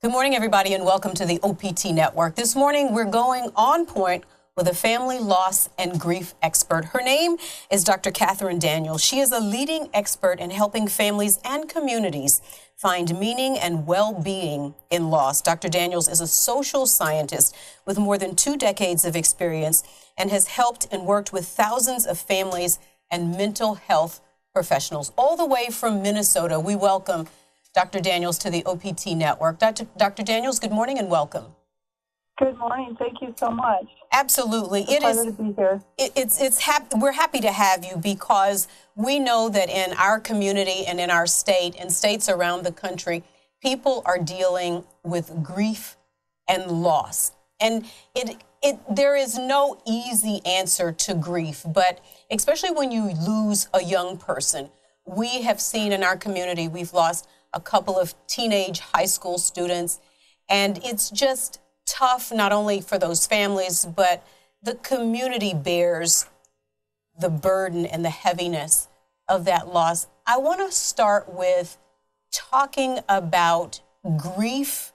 Good morning, everybody, and welcome to the OPT Network. This morning, we're going on point with a family loss and grief expert. Her name is Dr. Kathrine Daniels. She is a leading expert in helping families and communities find meaning and well-being in loss. Dr. Daniels is a social scientist with more than 2 decades of experience and has helped and worked with thousands of families and mental health professionals. All the way from Minnesota, we welcome Dr. Daniels to the OPT Network. Dr. Daniels, good morning and welcome. Good morning. Thank you so much. Absolutely. It's a pleasure to be here. We're happy to have you because we know that in our community and in our state and states around the country, people are dealing with grief and loss. And there is no easy answer to grief, but especially when you lose a young person. We have seen in our community, we've lost a couple of teenage high school students, and it's just tough, not only for those families, but the community bears the burden and the heaviness of that loss. I want to start with talking about grief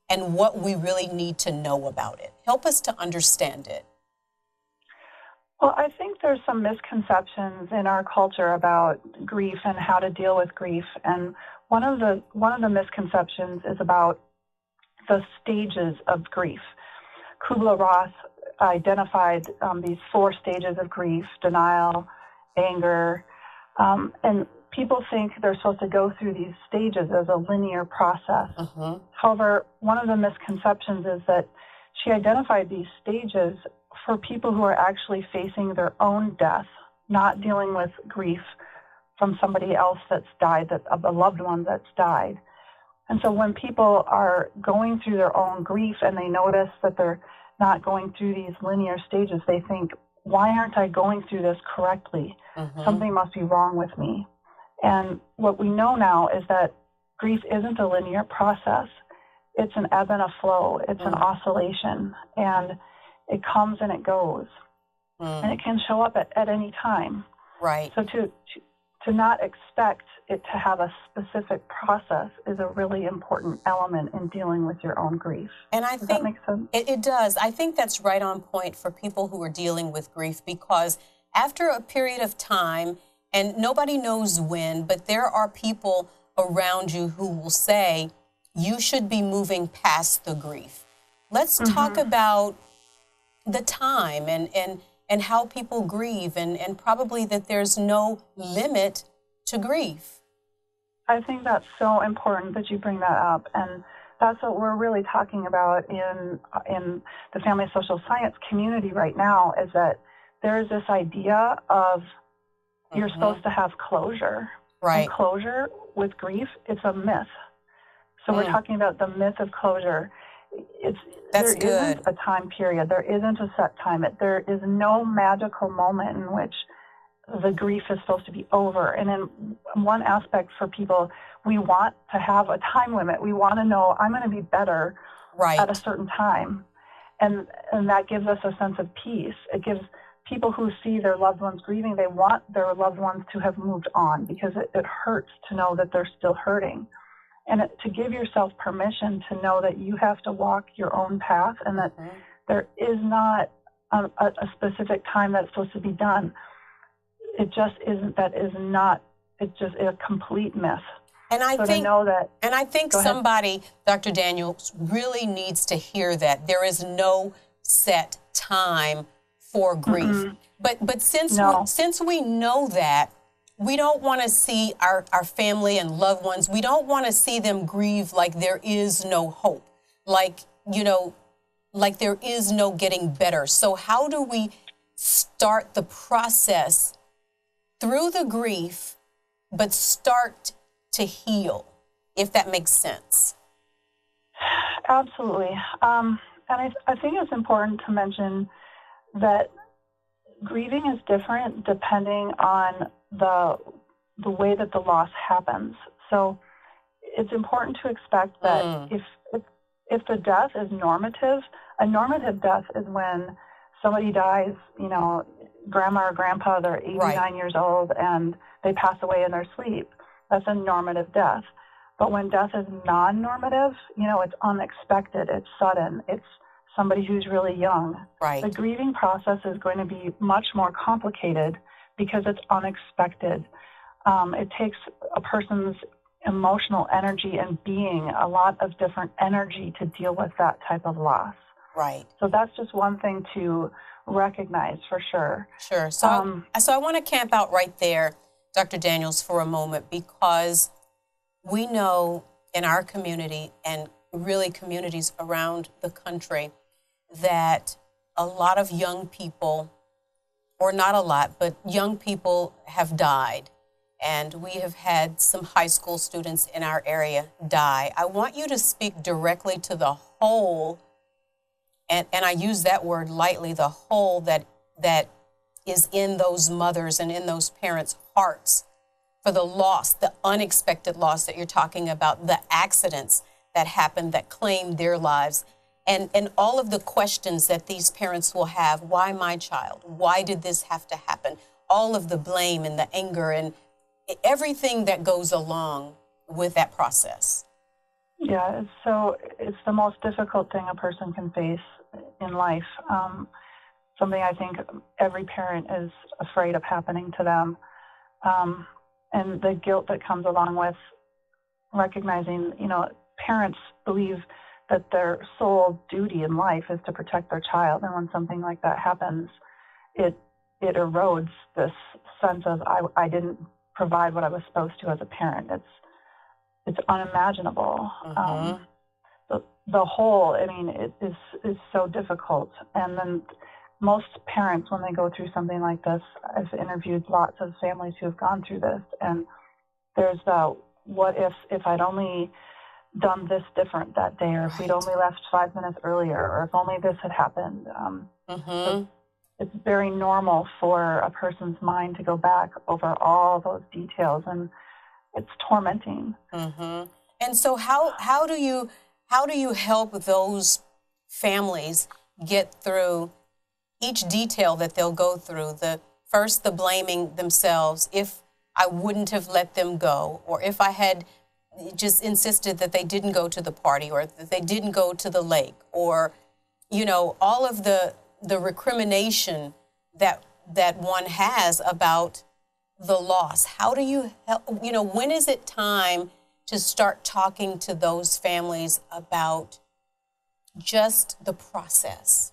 and what we really need to know about it. Help us to understand it. Well, I think there's some misconceptions in our culture about grief and how to deal with grief. And one of the misconceptions is about the stages of grief. Kubler-Ross identified these 4 stages of grief: denial, anger, and people think they're supposed to go through these stages as a linear process. However, one of the misconceptions is that she identified these stages for people who are actually facing their own death, not dealing with grief from somebody else that's died, a loved one that's died. And so when people are going through their own grief and they notice that they're not going through these linear stages, they think, why aren't I going through this correctly? Something must be wrong with me. And what we know now is that grief isn't a linear process. It's an ebb and a flow. It's an oscillation. And it comes and it goes. And it can show up at any time. Right. So to not expect it to have a specific process is a really important element in dealing with your own grief. And I Does think that make sense? It does. I think that's right on point for people who are dealing with grief, because after a period of time, and nobody knows when, but there are people around you who will say, you should be moving past the grief. Let's talk about the time and how people grieve, and probably that there's no limit to grief. I think that's so important that you bring that up, and that's what we're really talking about in the family social science community right now, is that there's this idea of you're supposed to have closure. Right. And closure with grief, it's a myth. So we're talking about the myth of closure. There isn't a time period. There isn't a set time. There is no magical moment in which the grief is supposed to be over. And in one aspect for people, we want to have a time limit. We want to know, I'm going to be better at a certain time. And that gives us a sense of peace. It gives people who see their loved ones grieving, they want their loved ones to have moved on, because it hurts to know that they're still hurting. And to give yourself permission to know that you have to walk your own path, and that there is not a specific time that's supposed to be done. It just isn't. That is not. It's just a complete myth. And I think, to know that, and I think somebody, Dr. Daniels, really needs to hear that there is no set time for grief. But since we know that, we don't want to see our family and loved ones, we don't want to see them grieve like there is no hope, like there is no getting better. So how do we start the process through the grief, but start to heal, if that makes sense? Absolutely. And I think it's important to mention that grieving is different depending on the way that the loss happens. So it's important to expect that if the death is normative, a normative death is when somebody dies, grandma or grandpa, they're 89 years old and they pass away in their sleep. That's a normative death. But when death is non-normative, it's unexpected, it's sudden, it's somebody who's really young. Right. The grieving process is going to be much more complicated because it's unexpected. It takes a person's emotional energy and being, a lot of different energy to deal with that type of loss. Right. So that's just one thing to recognize for sure. Sure. So I want to camp out right there, Dr. Daniels, for a moment, because we know in our community and really communities around the country that a lot of young people, or not a lot, but young people have died. And we have had some high school students in our area die. I want you to speak directly to the hole, and I use that word lightly, the hole that is in those mothers and in those parents' hearts for the loss, the unexpected loss that you're talking about, the accidents that happened that claimed their lives, and all of the questions that these parents will have. Why my child? Why did this have to happen? All of the blame and the anger and everything that goes along with that process. Yeah, it's the most difficult thing a person can face in life. Something I think every parent is afraid of happening to them. And the guilt that comes along with recognizing, parents believe that their sole duty in life is to protect their child. And when something like that happens, it erodes this sense of, I didn't provide what I was supposed to as a parent. It's unimaginable. Mm-hmm. The whole, it is so difficult. And then most parents, when they go through something like this, I've interviewed lots of families who have gone through this, and there's the, what if I'd only done this different that day, or if we'd only left 5 minutes earlier, or if only this had happened. So it's very normal for a person's mind to go back over all those details, and it's tormenting. Mm-hmm. And so how do you help those families get through each detail that they'll go through? The blaming themselves, if I wouldn't have let them go, or if I had just insisted that they didn't go to the party, or that they didn't go to the lake, or, all of the recrimination that one has about the loss. How do you help, when is it time to start talking to those families about just the process?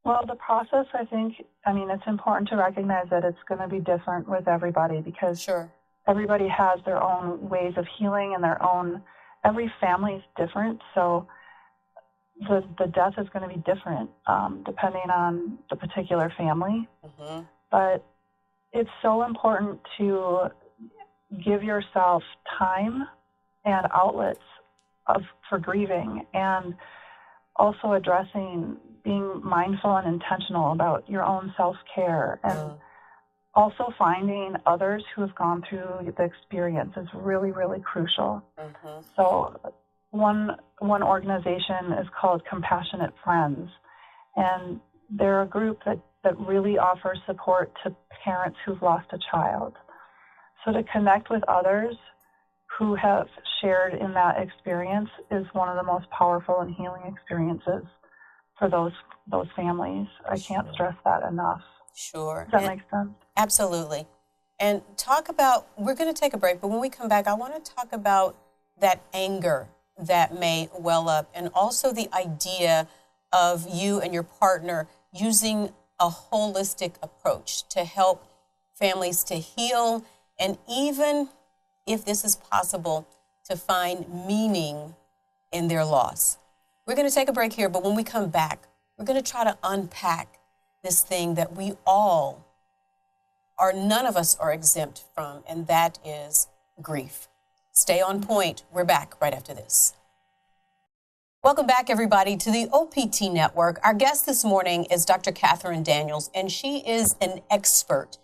Well, the process, I think, it's important to recognize that it's going to be different with everybody, because Sure. Everybody has their own ways of healing, and every family is different. So the death is going to be different depending on the particular family. Mm-hmm. But it's so important to give yourself time and outlets for grieving, and also addressing being mindful and intentional about your own self-care, and also finding others who have gone through the experience is really, really crucial. Mm-hmm. So one organization is called Compassionate Friends, and they're a group that really offers support to parents who've lost a child. So to connect with others who have shared in that experience is one of the most powerful and healing experiences for those families. I can't stress that enough. Sure. Does that make sense? Absolutely. And we're going to take a break, but when we come back, I want to talk about that anger that may well up, and also the idea of you and your partner using a holistic approach to help families to heal, and even, if this is possible, to find meaning in their loss. We're going to take a break here, but when we come back, we're going to try to unpack this thing that none of us are exempt from, and that is grief. Stay on point. We're back right after this. Welcome back, everybody, to the OPT Network. Our guest this morning is Dr. Kathrine Daniels, and she is an expert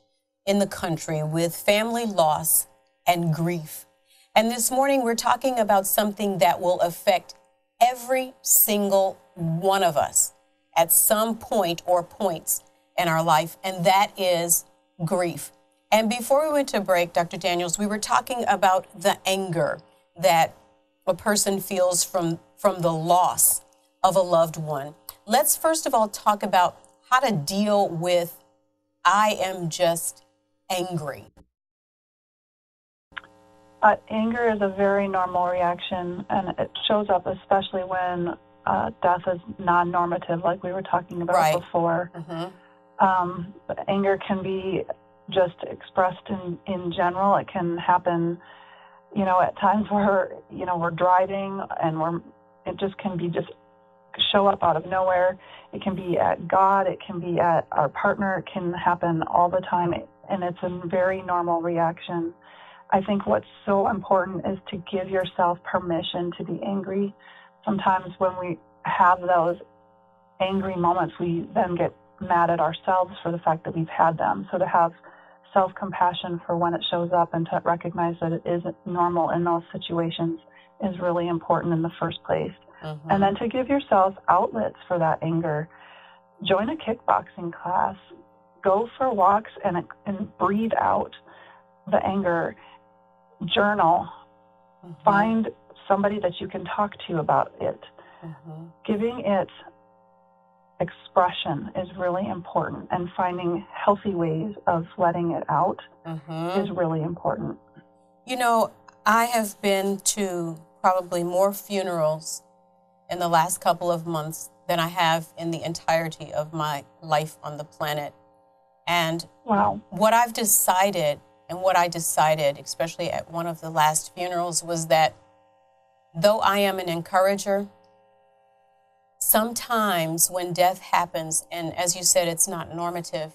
in the country with family loss and grief. And this morning, we're talking about something that will affect every single one of us at some point or points in our life, and that is grief. And before we went to break, Dr. Daniels, we were talking about the anger that a person feels from the loss of a loved one. Let's first of all talk about how to deal with I am just angry. Anger is a very normal reaction, and it shows up especially when death is non-normative, like we were talking about before. Anger can be just expressed in general. It can happen, at times where, we're driving and it just can be just show up out of nowhere. It can be at God. It can be at our partner. It can happen all the time, and it's a very normal reaction. I think what's so important is to give yourself permission to be angry. Sometimes when we have those angry moments, we then get mad at ourselves for the fact that we've had them. So to have self-compassion for when it shows up and to recognize that it is normal in those situations is really important in the first place. And then to give yourself outlets for that anger. Join a kickboxing class. Go for walks and breathe out the anger. Journal. Find somebody that you can talk to about it. Giving it expression is really important, and finding healthy ways of letting it out is really important. I have been to probably more funerals in the last couple of months than I have in the entirety of my life on the planet. And what I decided, especially at one of the last funerals, was that though I am an encourager, sometimes when death happens, and as you said, it's not normative,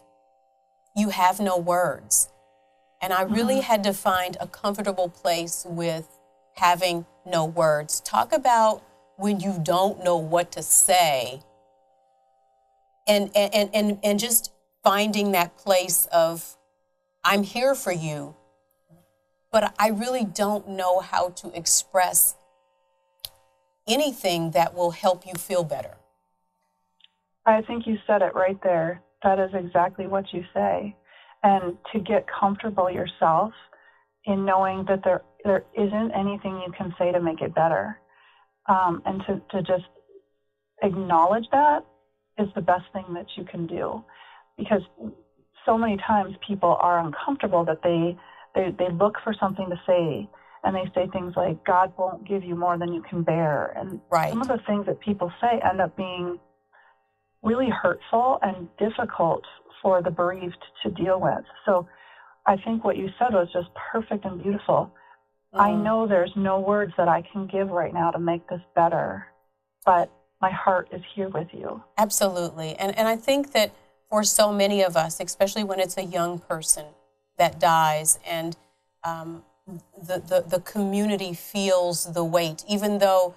you have no words. And I really had to find a comfortable place with having no words. Talk about when you don't know what to say, and just finding that place of, I'm here for you, but I really don't know how to express anything that will help you feel better. I think you said it right there. That is exactly what you say. And to get comfortable yourself in knowing that there isn't anything you can say to make it better. And to just acknowledge that is the best thing that you can do. Because so many times people are uncomfortable that they look for something to say, and they say things like, God won't give you more than you can bear. And some of the things that people say end up being really hurtful and difficult for the bereaved to deal with. So I think what you said was just perfect and beautiful. I know there's no words that I can give right now to make this better, but my heart is here with you. Absolutely. And I think that for so many of us, especially when it's a young person that dies, and the community feels the weight, even though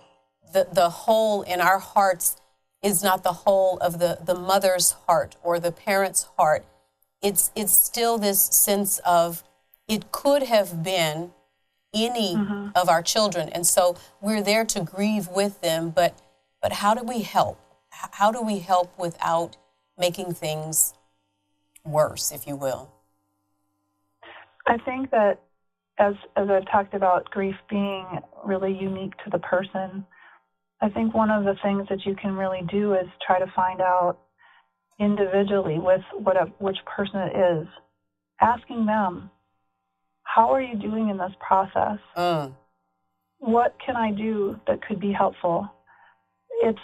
the hole in our hearts is not the whole of the mother's heart or the parent's heart. It's still this sense of it could have been any of our children. And so we're there to grieve with them, but how do we help? How do we help without making things worse, if you will? I think that as I've talked about grief being really unique to the person, I think one of the things that you can really do is try to find out individually with which person it is, asking them, how are you doing in this process? What can I do that could be helpful? It's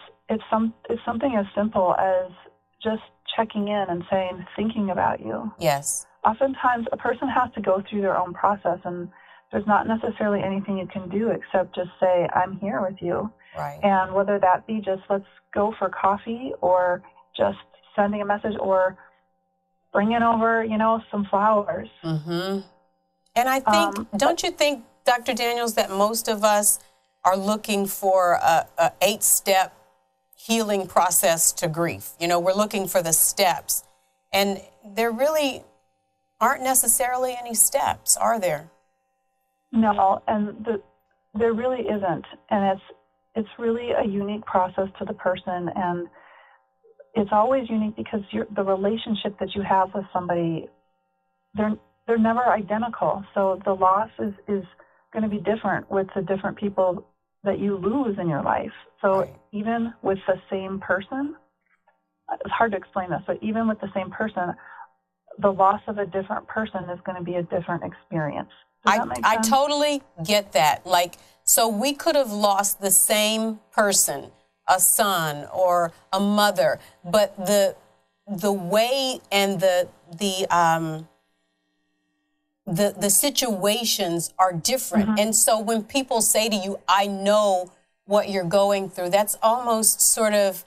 something as simple as just checking in and saying, thinking about you. Yes. Oftentimes a person has to go through their own process, and there's not necessarily anything you can do except just say, I'm here with you. Right. And whether that be just let's go for coffee, or just sending a message, or bringing over, some flowers. And I think, don't you think, Dr. Daniels, that most of us are looking for a 8-step healing process to grief? We're looking for the steps, and there really aren't necessarily any steps, are there? No, and there really isn't, and it's really a unique process to the person, and it's always unique because the relationship that you have with somebody, they're never identical. So the loss is going to be different with the different people that you lose in your life. So Right. even with the same person, it's hard to explain this, but even with the same person, the loss of a different person is going to be a different experience. Does that make I sense? totally get that. Like, so we could have lost the same person, a son or a mother, but the way and the situations are different. Mm-hmm. And so when people say to you, I know what you're going through, that's almost sort of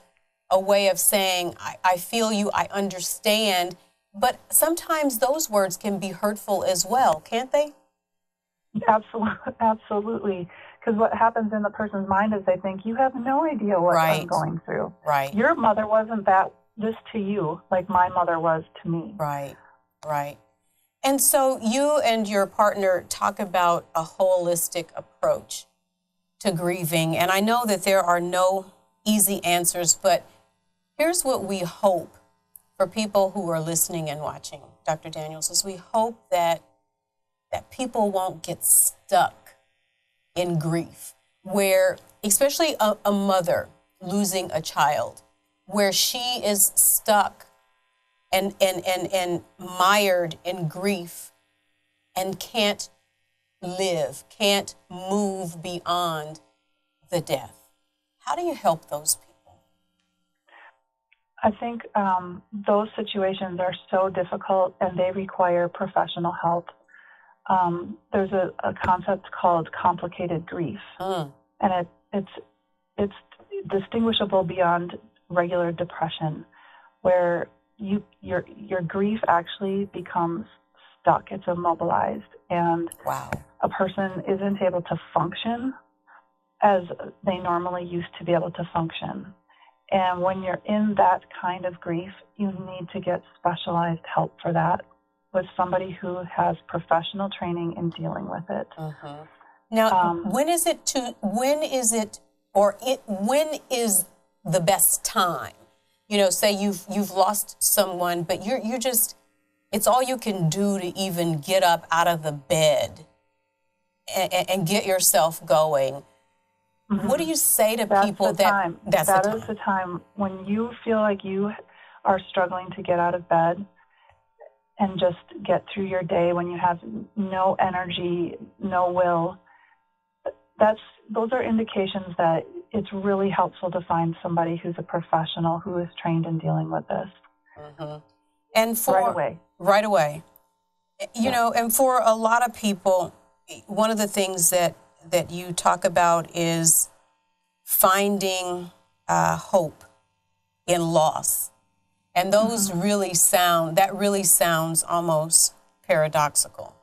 a way of saying, I feel you, I understand. But sometimes those words can be hurtful as well, can't they? Absolutely. Because what happens in the person's mind is they think, you have no idea what I'm Right. going through. Right. Your mother wasn't this to you like my mother was to me. Right. Right. And so you and your partner talk about a holistic approach to grieving. And I know that there are no easy answers, but here's what we hope for people who are listening and watching, Dr. Daniels, is we hope that people won't get stuck in grief, where, especially a mother losing a child, where she is stuck and mired in grief and can't live, can't move beyond the death. How do you help those people? I think those situations are so difficult and they require professional help. There's a concept called complicated grief, and it's distinguishable beyond regular depression, where your grief actually becomes stuck. It's immobilized, and Wow. a person isn't able to function as they normally used to be able to function. And when you're in that kind of grief, you need to get specialized help for that with somebody who has professional training in dealing with it. Mm-hmm. Now, when is the best time? You know, say you've lost someone, but you're just, it's all you can do to even get up out of the bed and get yourself going. Mm-hmm. What do you say to people that is the time when you feel like you are struggling to get out of bed and just get through your day, when you have no energy, no will? Those are indications that it's really helpful to find somebody who's a professional who is trained in dealing with this. Mm-hmm. And right away. You know, and for a lot of people, one of the things that you talk about is finding hope in loss. And those really sounds almost paradoxical.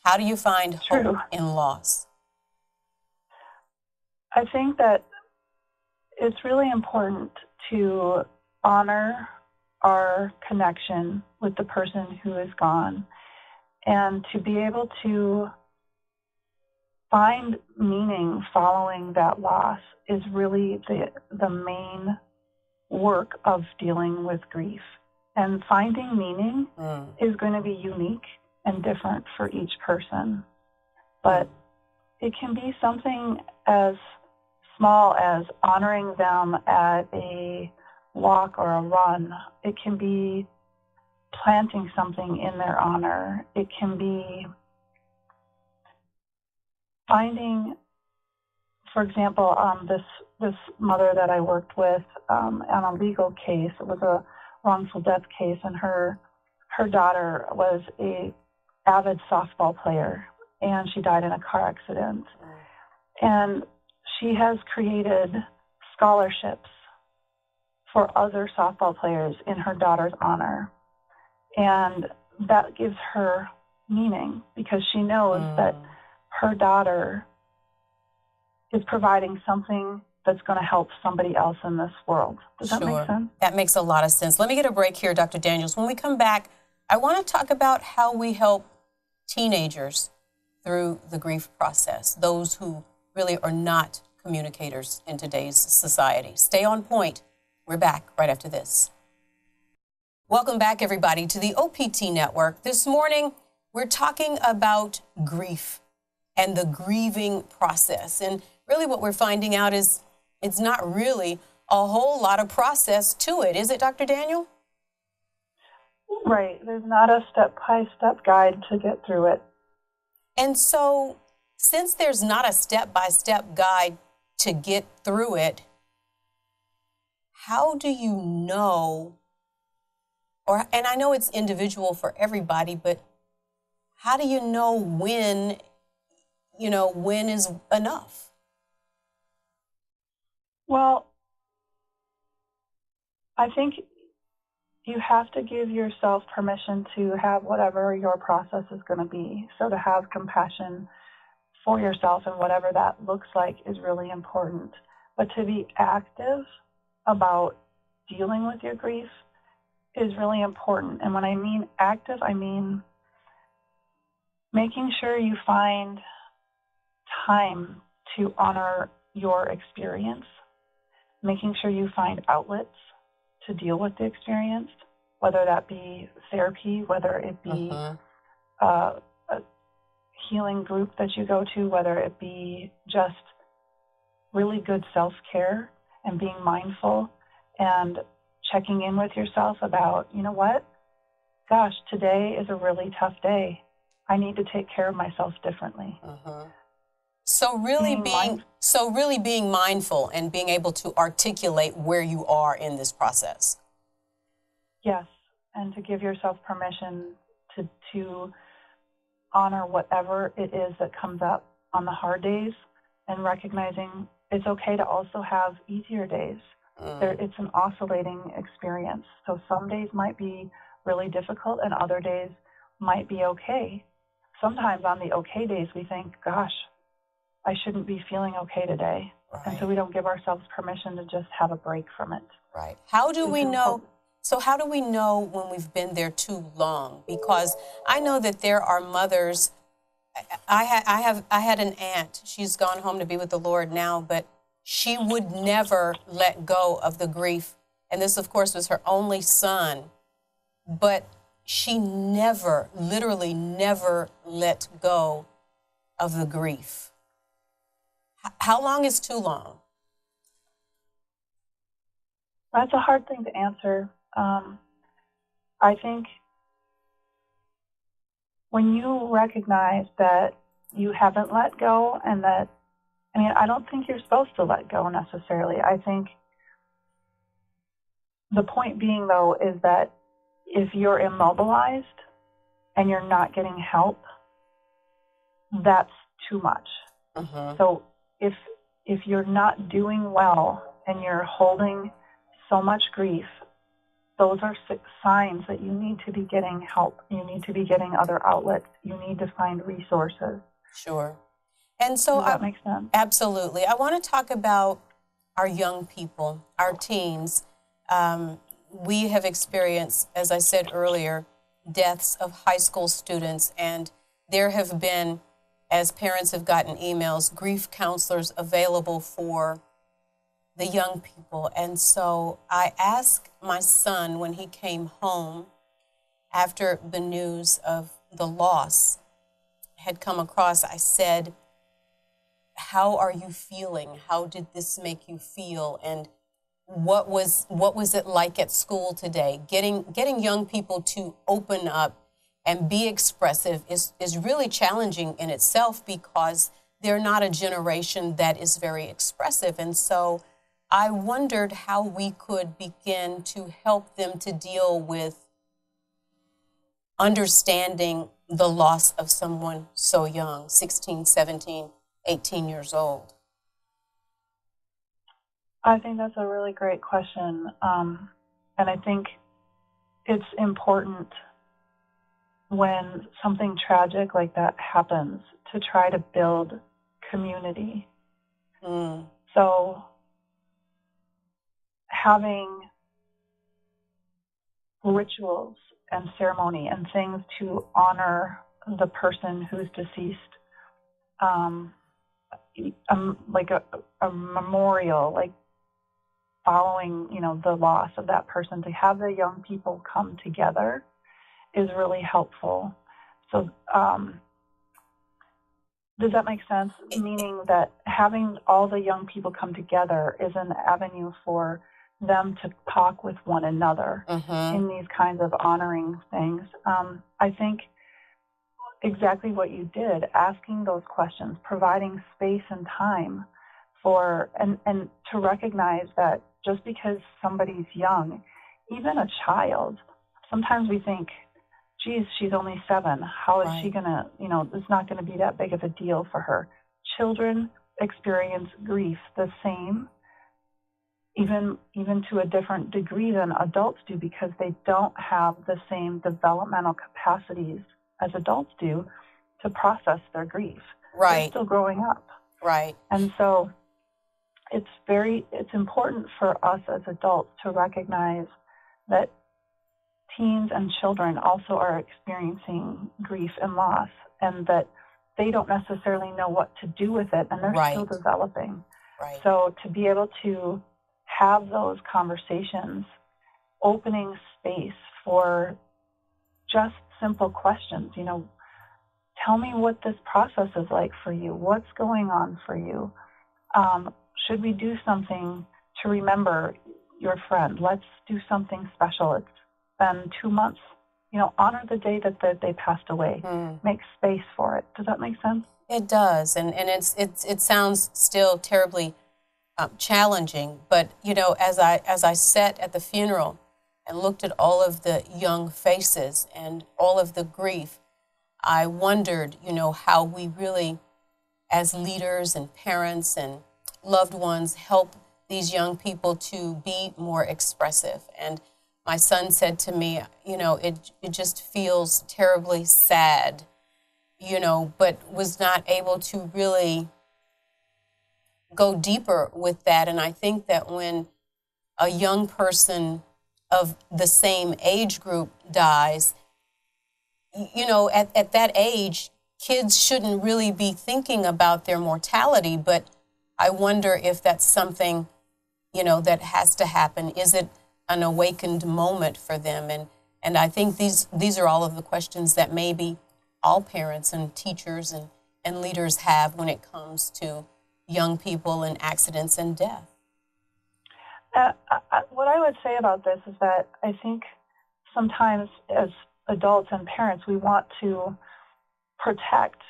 How do you find hope in loss? I think that it's really important to honor our connection with the person who is gone, and to be able to find meaning following that loss is really the main work of dealing with grief. And finding meaning is going to be unique and different for each person. But it can be something as small as honoring them at a walk or a run. It can be planting something in their honor. It can be finding, for example, this mother that I worked with on a legal case. It was a wrongful death case, and her daughter was a avid softball player, and she died in a car accident. And she has created scholarships for other softball players in her daughter's honor. And that gives her meaning, because she knows that her daughter is providing something that's going to help somebody else in this world. Does that make sense? That makes a lot of sense. Let me get a break here, Dr. Daniels. When we come back, I want to talk about how we help teenagers through the grief process, those who really are not communicators in today's society. Stay on point. We're back right after this. Welcome back, everybody, to the OPT Network. This morning, We're talking about grief and the grieving process. And really what we're finding out is it's not really a whole lot of process to it. Is it, Dr. Daniel? Right. There's not a step-by-step guide to get through it. And so, since there's not a step-by-step guide to get through it, how do you know, and I know it's individual for everybody, but how do you know when is enough? Well, I think you have to give yourself permission to have whatever your process is going to be. So to have compassion for yourself and whatever that looks like is really important. But to be active about dealing with your grief is really important. And when I mean active, I mean making sure you find time to honor your experience, making sure you find outlets to deal with the experience, whether that be therapy, whether it be a healing group that you go to, whether it be just really good self-care and being mindful and checking in with yourself about, you know what, gosh, today is a really tough day. I need to take care of myself differently. So really being mindful and being able to articulate where you are in this process. Yes, and to give yourself permission to honor whatever it is that comes up on the hard days, and recognizing it's okay to also have easier days. It's an oscillating experience. So some days might be really difficult and other days might be okay. Sometimes on the okay days we think, gosh, I shouldn't be feeling okay today. Right. And so we don't give ourselves permission to just have a break from it. Right. How do we know? So how do we know when we've been there too long? Because I know that there are mothers. I had an aunt. She's gone home to be with the Lord now, but she would never let go of the grief. And this, of course, was her only son. But she never, literally never let go of the grief. How long is too long? That's a hard thing to answer. I think when you recognize that you haven't let go and that, I don't think you're supposed to let go necessarily. I think the point being, though, is that if you're immobilized and you're not getting help, that's too much. So if you're not doing well and you're holding so much grief, those are signs that you need to be getting help. You need to be getting other outlets. You need to find resources. Sure. And so does that make sense? Absolutely. I want to talk about our young people, our teens. We have experienced, as I said earlier, deaths of high school students, and there have been, as parents have gotten emails, grief counselors available for the young people. And so I asked my son when he came home after the news of the loss had come across, I said, how are you feeling? How did this make you feel? And what was it like at school today? Getting young people to open up and be expressive is really challenging in itself because they're not a generation that is very expressive. And so I wondered how we could begin to help them to deal with understanding the loss of someone so young, 16, 17, 18 years old. I think that's a really great question. And I think it's important when something tragic like that happens to try to build community. So having rituals and ceremony and things to honor the person who's deceased, like a memorial, like following, the loss of that person, to have the young people come together is really helpful. So does that make sense? Meaning that having all the young people come together is an avenue for them to talk with one another in these kinds of honoring things. I think exactly what you did, asking those questions, providing space and time for, and to recognize that just because somebody's young, even a child, sometimes we think, geez, she's only 7. How is she going to, it's not going to be that big of a deal for her. Children experience grief the same, even to a different degree than adults do, because they don't have the same developmental capacities as adults do to process their grief. They're still growing up. Right. And so it's important for us as adults to recognize that teens and children also are experiencing grief and loss, and that they don't necessarily know what to do with it, and they're still developing. Right. So to be able to have those conversations, opening space for just simple questions, tell me what this process is like for you. What's going on for you? Should we do something to remember your friend? Let's do something special. It's been 2 months. Honor the day that they passed away. Make space for it. Does that make sense? It does, and it sounds still terribly challenging. But as I sat at the funeral and looked at all of the young faces and all of the grief, I wondered, how we really, as leaders and parents and loved ones, help these young people to be more expressive. And my son said to me, it just feels terribly sad, but was not able to really go deeper with that. And I think that when a young person of the same age group dies, at that age, kids shouldn't really be thinking about their mortality, but I wonder if that's something, that has to happen. Is it an awakened moment for them? And I think these are all of the questions that maybe all parents and teachers and leaders have when it comes to young people and accidents and death. What I would say about this is that I think sometimes as adults and parents, we want to protect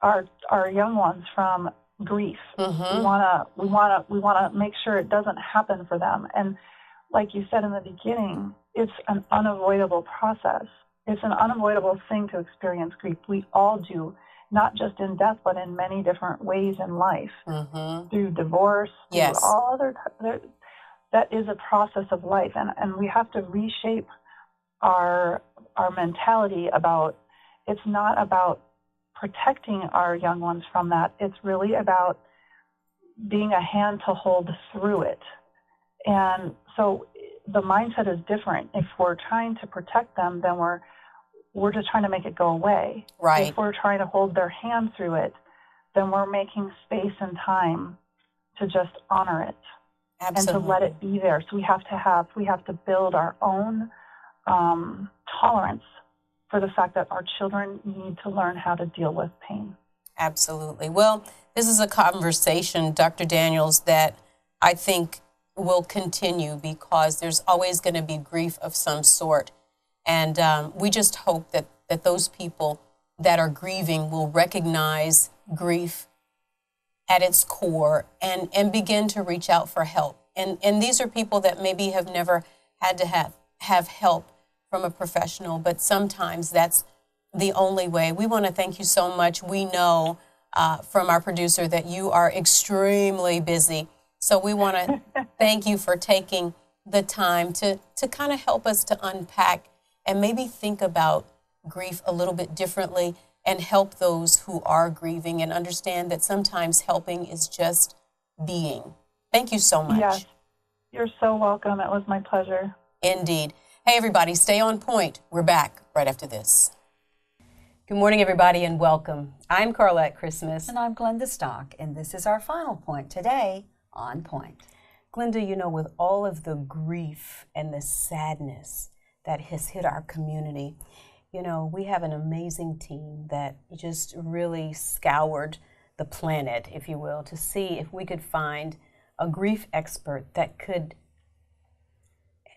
our young ones from grief. We want to make sure it doesn't happen for them. And like you said in the beginning, it's an unavoidable process. It's an unavoidable thing to experience grief. We all do, not just in death, but in many different ways in life, through divorce, through all other. That is a process of life, and we have to reshape our mentality about. It's not about protecting our young ones from that. It's really about being a hand to hold through it. And so the mindset is different. If we're trying to protect them, then we're just trying to make it go away. Right. If we're trying to hold their hand through it, then we're making space and time to just honor it. Absolutely. And to let it be there. So we have to build our own tolerance for the fact that our children need to learn how to deal with pain. Absolutely. Well, this is a conversation, Dr. Daniels, that I think will continue because there's always going to be grief of some sort. And we just hope that those people that are grieving will recognize grief at its core and begin to reach out for help. And these are people that maybe have never had to have help from a professional, but sometimes that's the only way. We want to thank you so much. We know from our producer that you are extremely busy. So we want to thank you for taking the time to kind of help us to unpack and maybe think about grief a little bit differently and help those who are grieving and understand that sometimes helping is just being. Thank you so much. Yes, you're so welcome. It was my pleasure. Indeed. Hey, everybody, stay on point. We're back right after this. Good morning, everybody, and welcome. I'm Carlette Christmas. And I'm Glenda Stock, and this is our final point today on Point. Glenda, with all of the grief and the sadness that has hit our community, you know, we have an amazing team that just really scoured the planet, if you will, to see if we could find a grief expert that could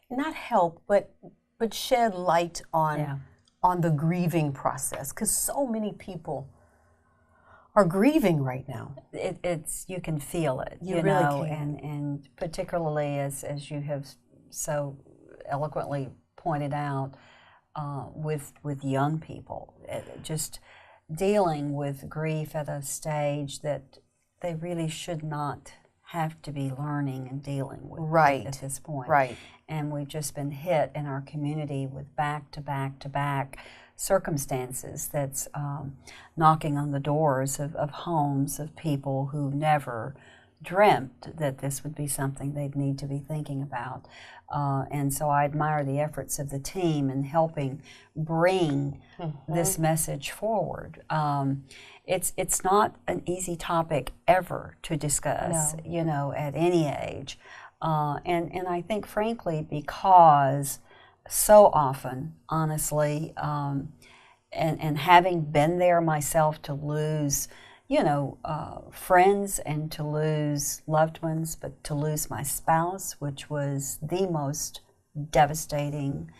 not help, but shed light on on the grieving process, because so many people are grieving right now. It's you can feel it, You you really know, can. and particularly as you have so eloquently pointed out, with young people, just dealing with grief at a stage that they really should not have to be learning and dealing with at this point. Right. And we've just been hit in our community with back to back to back circumstances that's knocking on the doors of homes of people who never dreamt that this would be something they'd need to be thinking about. And so I admire the efforts of the team in helping bring this message forward. It's not an easy topic ever to discuss, you know, at any age. And I think, frankly, because so often, honestly, and having been there myself to lose, you know, friends and to lose loved ones, but to lose my spouse, which was the most devastating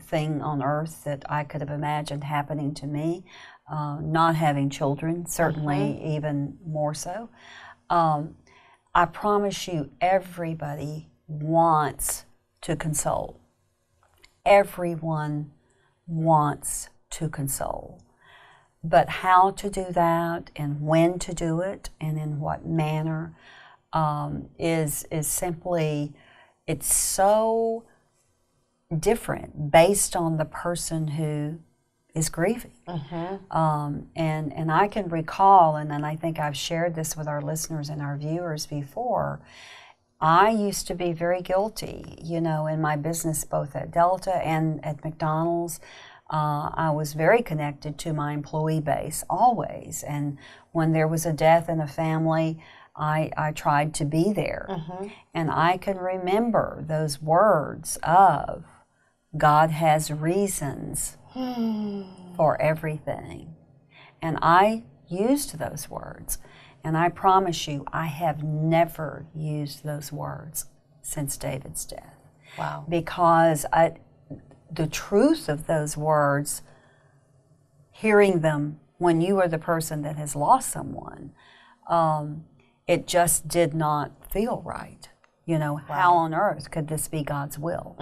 thing on earth that I could have imagined happening to me. Not having children, certainly even more so. I promise you, everybody wants to console. Everyone wants to console. But how to do that and when to do it and in what manner is simply, it's so different based on the person who is grieving. And I can recall, and I think I've shared this with our listeners and our viewers before, I used to be very guilty, you know, in my business, both at Delta and at McDonald's. I was very connected to my employee base, always. And when there was a death in a family, I tried to be there. And I can remember those words of, God has reasons for everything. And I used those words. And I promise you, I have never used those words since David's death. Wow. Because the truth of those words, hearing them when you are the person that has lost someone, it just did not feel right. You know, how on earth could this be God's will?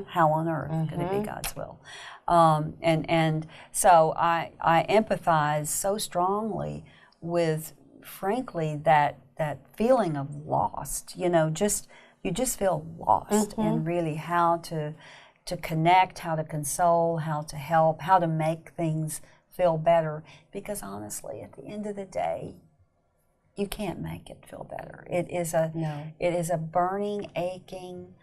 How on earth could it be God's will? And so I empathize so strongly with, frankly, that feeling of lost. You know, you just feel lost in really how to connect, how to console, how to help, how to make things feel better. Because honestly, at the end of the day, you can't make it feel better. It is a burning, aching,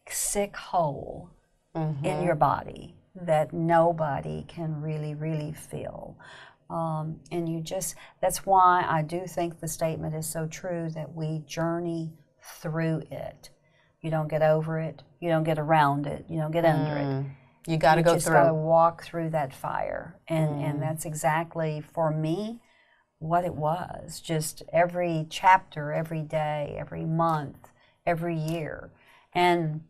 sick hole in your body that nobody can really, really feel. And that's why I do think the statement is so true, that we journey through it. You don't get over it, you don't get around it, you don't get under it. You got to go through. You just got to walk through that fire. And that's exactly, for me, what it was. Just every chapter, every day, every month, every year. And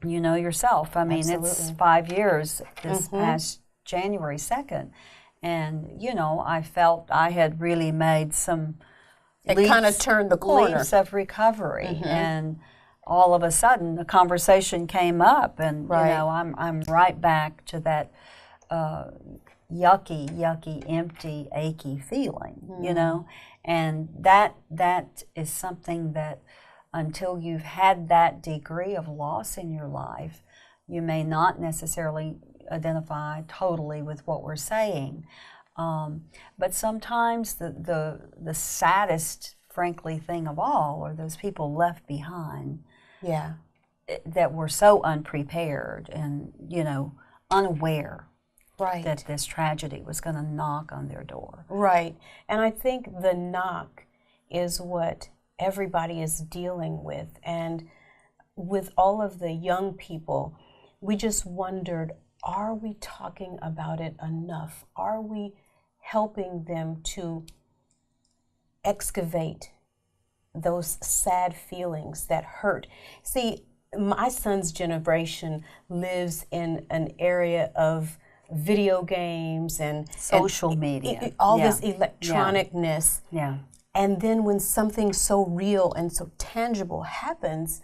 you know yourself, I mean, it's 5 years this past January 2nd. And, you know, I felt I had really made some kind of turned the corner. Leaps of recovery. And all of a sudden, a conversation came up, and you know, I'm right back to that yucky, empty, achy feeling. You know, and that is something that, until you've had that degree of loss in your life, you may not necessarily identify totally with what we're saying. But sometimes the saddest, frankly, thing of all are those people left behind. Yeah. That were so unprepared and, you know, unaware that this tragedy was going to knock on their door. Right. And I think the knock is what everybody is dealing with. And with all of the young people, we just wondered, are we talking about it enough? Are we helping them to excavate those sad feelings that hurt? See, my son's generation lives in an area of video games and social media, all this electronicness. Yeah. And then when something so real and so tangible happens,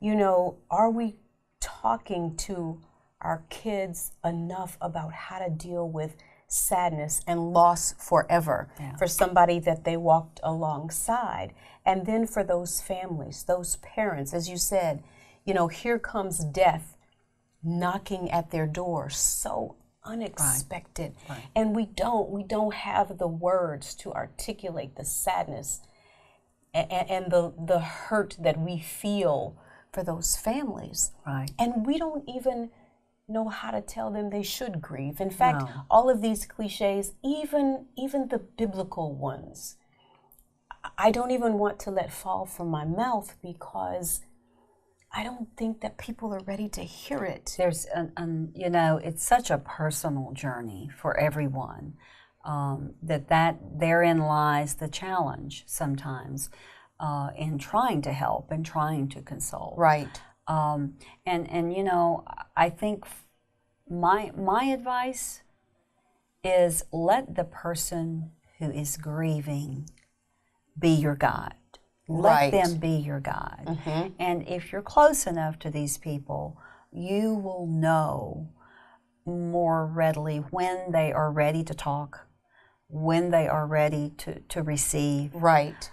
you know, are we talking to our kids enough about how to deal with sadness and loss forever for somebody that they walked alongside? And then for those families, those parents, as you said, you know, here comes death knocking at their door, so unexpected. Right. And we don't have the words to articulate the sadness and the hurt that we feel for those families. Right. And we don't even know how to tell them they should grieve. In fact, all of these cliches, even the biblical ones, I don't even want to let fall from my mouth because I don't think that people are ready to hear it. There's, you know, it's such a personal journey for everyone that therein lies the challenge sometimes in trying to help and trying to console. Right. And you know, I think my advice is let the person who is grieving be your guide. Let them be your guide. Mm-hmm. And if you're close enough to these people, you will know more readily when they are ready to talk, when they are ready to receive. Right.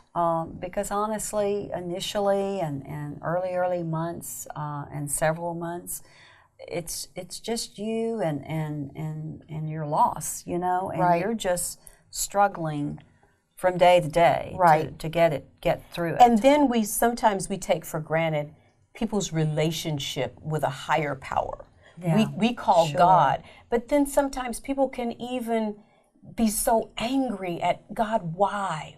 Because honestly, initially and early months and several months, it's just you and your loss, you know, and you're just struggling from day to day to get through it. And then sometimes we take for granted people's relationship with a higher power. Yeah, we call God, but then sometimes people can even be so angry at God. Why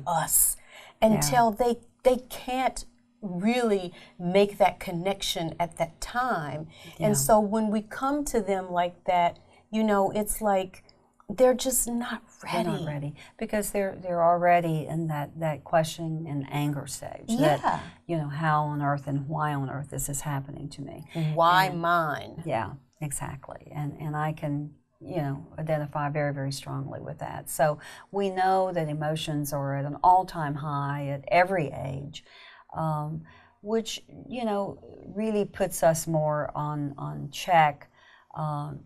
us? Until they can't really make that connection at that time. And so when we come to them like that, you know, it's like they're just not ready. They're not ready because they're already in that questioning and anger stage. Yeah. That, you know, how on earth and why on earth is this happening to me? Why mine? Yeah, exactly. And I can, you know, identify very, very strongly with that. So we know that emotions are at an all-time high at every age, which, you know, really puts us more on check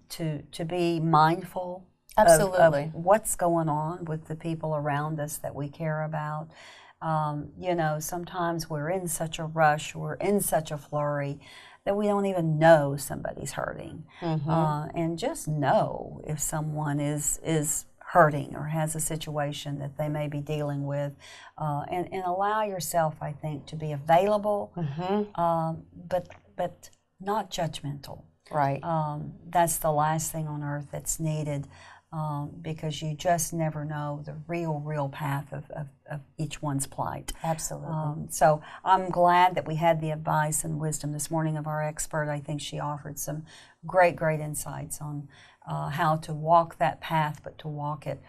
to be mindful Absolutely. of what's going on with the people around us that we care about. You know, sometimes we're in such a rush, we're in such a flurry that we don't even know somebody's hurting. Mm-hmm. And just know if someone is hurting or has a situation that they may be dealing with, and allow yourself, I think, to be available, but not judgmental. Right. That's the last thing on earth that's needed, because you just never know the real path of each one's plight. Absolutely. So I'm glad that we had the advice and wisdom this morning of our expert. I think she offered some great insights on how to walk that path, but to walk it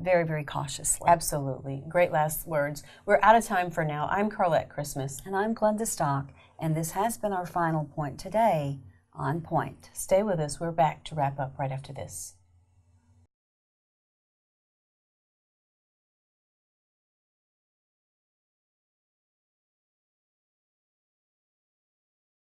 very, very cautiously. Absolutely. Great last words. We're out of time for now. I'm Carlette Christmas. And I'm Glenda Stock, and this has been our final point today on Point. Stay with us. We're back to wrap up right after this.